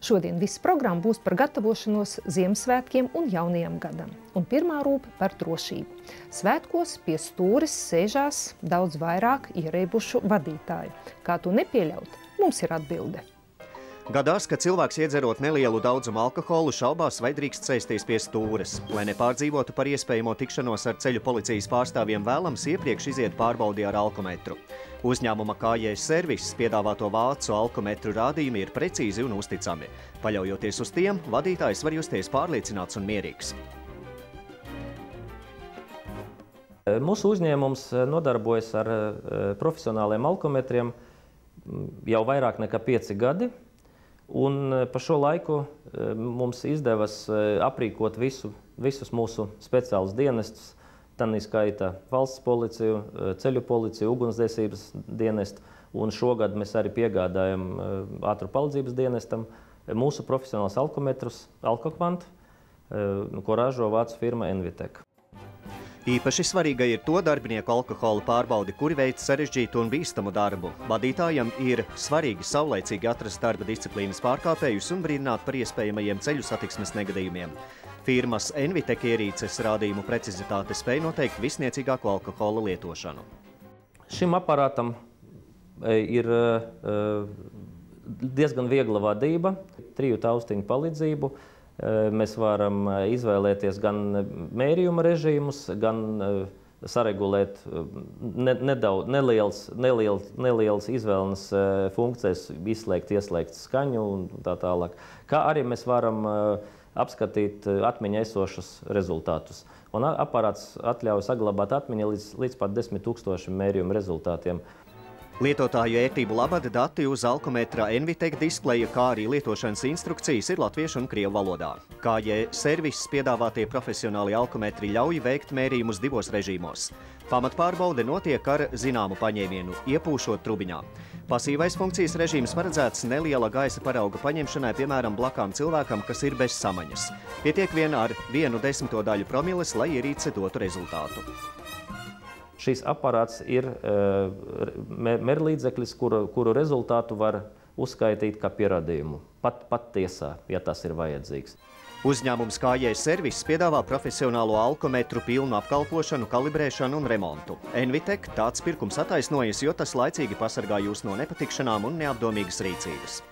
Šodien viss programma būs par gatavošanos Ziemassvētkiem un jaunajam gadam. Un pirmā rūpe par drošību. Svētkos pie stūres sēžās daudz vairāk ierēbušu vadītāju. Kā to nepieļaut? Mums ir atbilde. Gadās, ka cilvēks iedzerot nelielu daudzumu alkoholu, šaubās, vai drīkst sēsties pie stūres. Lai nepārdzīvotu par iespējamo tikšanos ar ceļu policijas pārstāvjiem, vēlams iepriekš iziet pārbaudi ar alkometru. Uzņēmuma KJ Serviss piedāvāto vācu alkometru rādījumi ir precīzi un uzticami. Paļaujoties uz tiem, vadītājs var justies pārliecināts un mierīgs. Mūsu uzņēmums nodarbojas ar profesionāliem alkometriem jau vairāk nekā 5 gadi. Un pa šo laiku mums izdevas aprīkot visus mūsu speciālus dienestus, tad skaita valsts policiju, ceļu policiju, ugunsdzēsības dienestu, un šogad mēs arī piegādājam ātru palīdzības dienestam mūsu profesionālus alkometrus Alkokvantu, ko ražo vācu firma Envitek. Īpaši svarīga ir to darbinieku alkohola pārbaudi, kuri veic sarežģītu un bīstamu darbu. Vadītājam ir svarīgi saulaicīgi atrast darba disciplīnas pārkāpējus un brīdināt par iespējamajiem ceļu satiksmes negadījumiem. Firmas Envitek ierīces rādījumu precizitāte spēj noteikt visniecīgāko alkohola lietošanu. Šim aparātam ir diezgan viegla vadība, 3 taustiņu palīdzību. Mēs varam izvēlēties gan mērījuma režīmus, gan saregulēt nelielas izvēles funkcijas, izslēgt, ieslēgt skaņu un tā tālāk. Kā arī mēs varam apskatīt atmiņā esošus rezultātus. Un aparāts atļauj saglabāt atmiņā līdz pat 10 000 mērījuma rezultātiem. Lietotāju ērtību labad dati uz alkometra Envitek displeja, kā arī lietošanas instrukcijas ir latviešu un krievu valodā. KJ Serviss piedāvātie profesionāli alkometri ļauj veikt mērījumus 2 režīmos. Pamatpārbaude notiek ar zināmu paņēmienu, iepūšot trubiņā. Pasīvais funkcijas režīms paredzēts neliela gaisa parauga paņemšanai, piemēram, blakām cilvēkam, kas ir bez samaņas. Pietiek vien ar 1/10 promiles, lai ierīce dotu rezultātu. Šīs aparāts ir mērlīdzeklis, kuru rezultātu var uzskaitīt kā pierādījumu, pat tiesā, ja tas ir vajadzīgs. Uzņēmums KJ Serviss piedāvā profesionālo alkometru pilnu apkalpošanu, kalibrēšanu un remontu. Envitek tāds pirkums attaisnojas, jo tas laicīgi pasargā jūs no nepatikšanām un neapdomīgas rīcības.